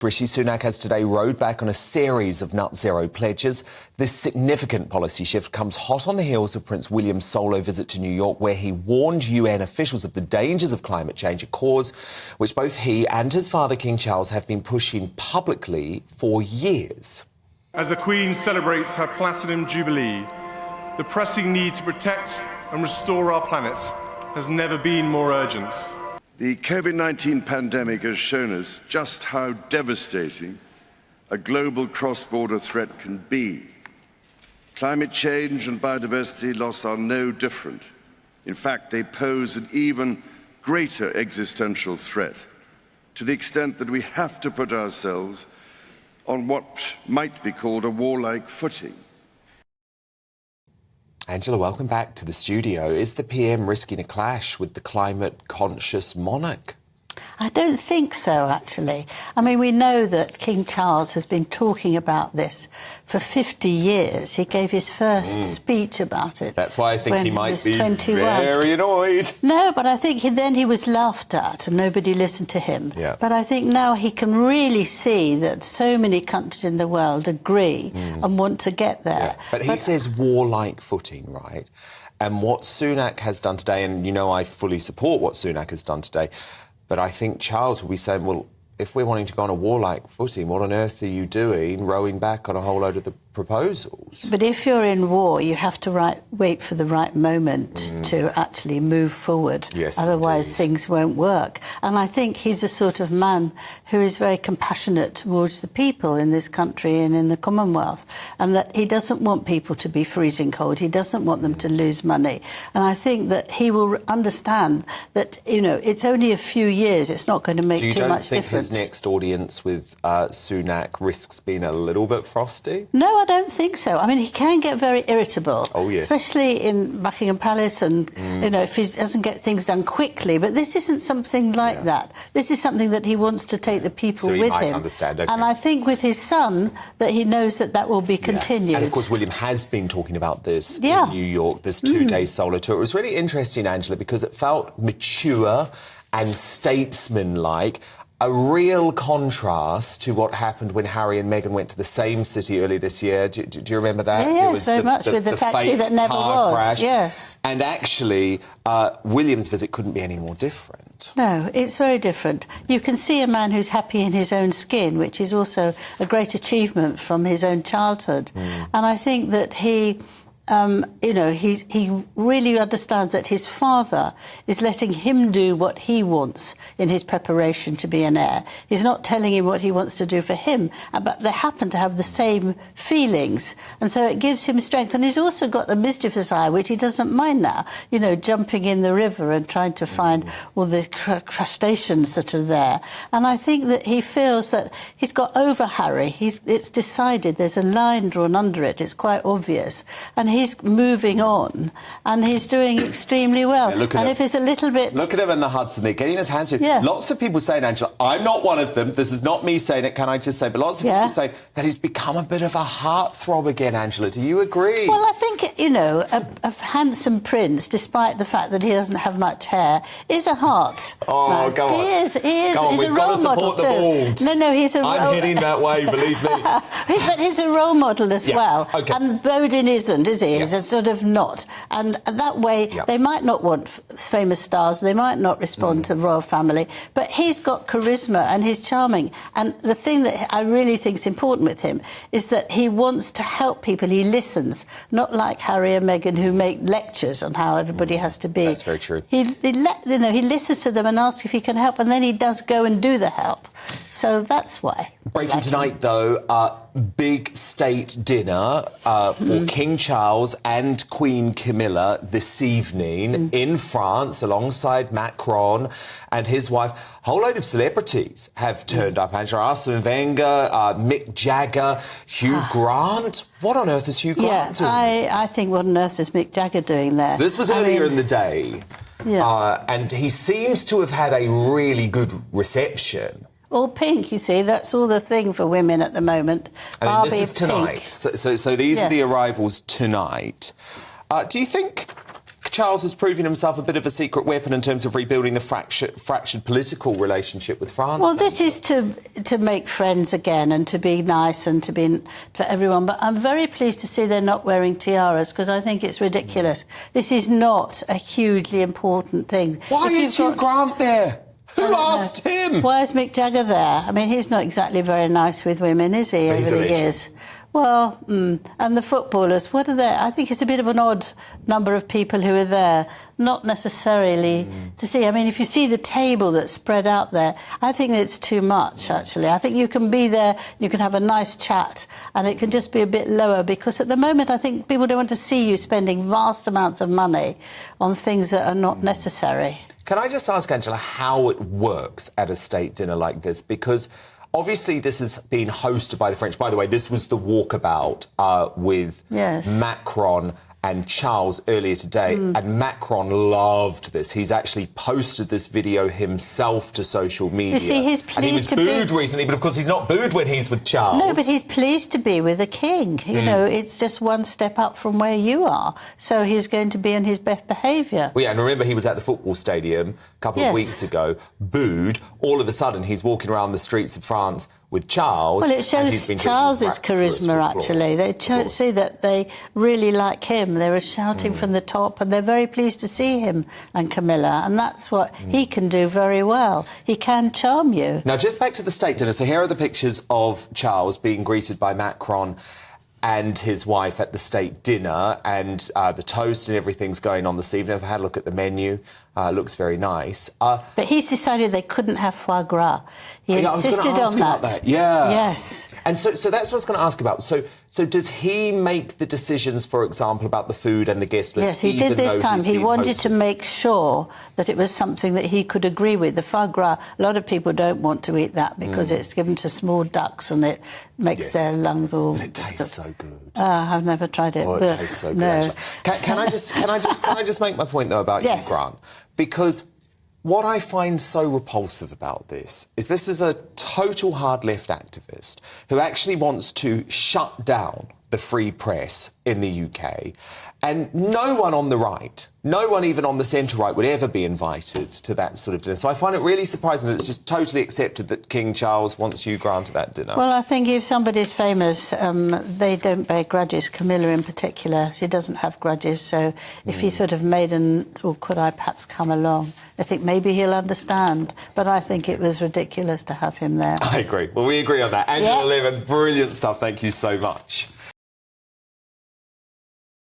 Rishi Sunak has today rode back on a series of net zero pledges. This significant policy shift comes hot on the heels of Prince William's solo visit to New York, where he warned UN officials of the dangers of climate change, a cause which both he and his father, King Charles, have been pushing publicly for years. As the Queen celebrates her Platinum Jubilee, the pressing need to protect and restore our planet has never been more urgent. The COVID-19 pandemic has shown us just how devastating a global cross-border threat can be. Climate change and biodiversity loss are no different. In fact, they pose an even greater existential threat, to the extent that we have to put ourselves on what might be called a warlike footing. Angela, welcome back to the studio. Is the PM risking a clash with the climate-conscious monarch? I don't think so, actually. I mean, we know that King Charles has been talking about this for 50 years. He gave his first speech about it. That's why I think he might be 21. Very annoyed. No, but I think then he was laughed at and nobody listened to him. Yeah. But I think now he can really see that so many countries in the world agree and want to get there. Yeah. But he says warlike footing, right? And what Sunak has done today, and you know I fully support what Sunak has done today, but I think Charles will be saying, well, if we're wanting to go on a warlike footing, what on earth are you doing rowing back on a whole load of the proposals? But if you're in war, you have to wait for the right moment to actually move forward. Yes, otherwise, indeed. things won't work. And I think he's the sort of man who is very compassionate towards the people in this country and in the Commonwealth, and that he doesn't want people to be freezing cold. He doesn't want them to lose money. And I think that he will understand that, you know, it's only a few years. It's not going to make too much difference. So you don't think his next audience with Sunak risks being a little bit frosty? No, I don't think so. I mean, he can get very irritable. Oh, yes. Especially in Buckingham Palace and, you know, if he doesn't get things done quickly. But this isn't something like that. This is something that he wants to take the people with him. So he might understand, okay. And I think with his son, that he knows that that will be continued. And, of course, William has been talking about this in New York, this two-day solo tour. It was really interesting, Angela, because it felt mature and statesman-like. A real contrast to what happened when Harry and Meghan went to the same city earlier this year. Do you remember that? Yeah, so much with the taxi that never was. Crash. Yes. And actually, William's visit couldn't be any more different. No, it's very different. You can see a man who's happy in his own skin, which is also a great achievement from his own childhood. And I think that he... you know, he really understands that his father is letting him do what he wants in his preparation to be an heir. He's not telling him what he wants to do for him, but they happen to have the same feelings. And so it gives him strength. And he's also got a mischievous eye, which he doesn't mind now, you know, jumping in the river and trying to find all the crustaceans that are there. And I think that he feels that he's got over Harry. It's decided. There's a line drawn under it. It's quite obvious. And he's moving on, and he's doing extremely well. Yeah, look at and him. if it's a little bit... Look at him in the Hudson. They're getting his hands through. Yeah. Lots of people saying, Angela, I'm not one of them. This is not me saying it, can I just say? But lots of people say that he's become a bit of a heartthrob again, Angela. Do you agree? Well, I think, you know, a handsome prince, despite the fact that he doesn't have much hair, is a heart. Oh, go on. He is. Go on, he's we've a got role to support model the too. balds. No, he's a I'm heading that way, believe me. But he's a role model as well. Okay. And Bowden isn't, is he? Yes. He's a sort of not. And that way, they might not want famous stars, they might not respond to the royal family, but he's got charisma and he's charming. And the thing that I really think is important with him is that he wants to help people. He listens, not like Harry and Meghan, who make lectures on how everybody has to be. That's very true. He listens to them and asks if he can help, and then he does go and do the help. So that's why. Breaking tonight, though, big state dinner for King Charles and Queen Camilla this evening in France, alongside Macron and his wife. A whole load of celebrities have turned up, Angela. Arsene Wenger, Mick Jagger, Hugh Grant. What on earth is Hugh Grant doing? I think what on earth is Mick Jagger doing there? So this was earlier in the day, and he seems to have had a really good reception. All pink, you see. That's all the thing for women at the moment. And this is tonight. So these are the arrivals tonight. Do you think Charles has proven himself a bit of a secret weapon in terms of rebuilding the fractured political relationship with France. Well, this is to make friends again and to be nice and to be for everyone. But I'm very pleased to see they're not wearing tiaras because I think it's ridiculous. This is not a hugely important thing. Why is Hugh Grant there? Who asked him? Why is Mick Jagger there? I mean, he's not exactly very nice with women, is he, over the years? Well, and the footballers, what are they? I think it's a bit of an odd number of people who are there, not necessarily to see. I mean, if you see the table that's spread out there, I think it's too much, actually. I think you can be there, you can have a nice chat, and it can just be a bit lower, because at the moment I think people don't want to see you spending vast amounts of money on things that are not necessary. Can I just ask, Angela, how it works at a state dinner like this? Because obviously this has been hosted by the French. By the way, this was the walkabout with Macron and Charles earlier today, and Macron loved this. He's actually posted this video himself to social media. You see, he's pleased to be... And he was booed recently, but of course he's not booed when he's with Charles. No, but he's pleased to be with the king. You know, it's just one step up from where you are. So he's going to be in his best behaviour. Well, yeah, and remember he was at the football stadium a couple of weeks ago, booed. All of a sudden he's walking around the streets of France with Charles. Well, it shows Charles's charisma, actually. They see that they really like him. They were shouting from the top, and they're very pleased to see him and Camilla, and that's what he can do very well. He can charm you. Now, just back to the state dinner. So here are the pictures of Charles being greeted by Macron and his wife at the state dinner, and the toast and everything's going on this evening. I've had a look at the menu. Looks very nice. But he's decided they couldn't have foie gras. He insisted on that. Yeah. Yes. And so that's what I was going to ask about. So does he make the decisions, for example, about the food and the guest list? Yes, he did this time. He wanted to make sure that it was something that he could agree with. The foie gras, a lot of people don't want to eat that because it's given to small ducks and it makes their lungs all... But it tastes so good. I've never tried it. Oh, it tastes so good. Can I just make my point, though, about Hugh Grant? Because what I find so repulsive about this is a total hard-left activist who actually wants to shut down the free press in the UK. And no one on the right, no one even on the centre-right would ever be invited to that sort of dinner. So I find it really surprising that it's just totally accepted that King Charles wants Hugh Grant at that dinner. Well, I think if somebody's famous, they don't bear grudges. Camilla in particular, she doesn't have grudges. So if he sort of made could I perhaps come along? I think maybe he'll understand. But I think it was ridiculous to have him there. I agree. Well, we agree on that. Angela Levin, brilliant stuff. Thank you so much.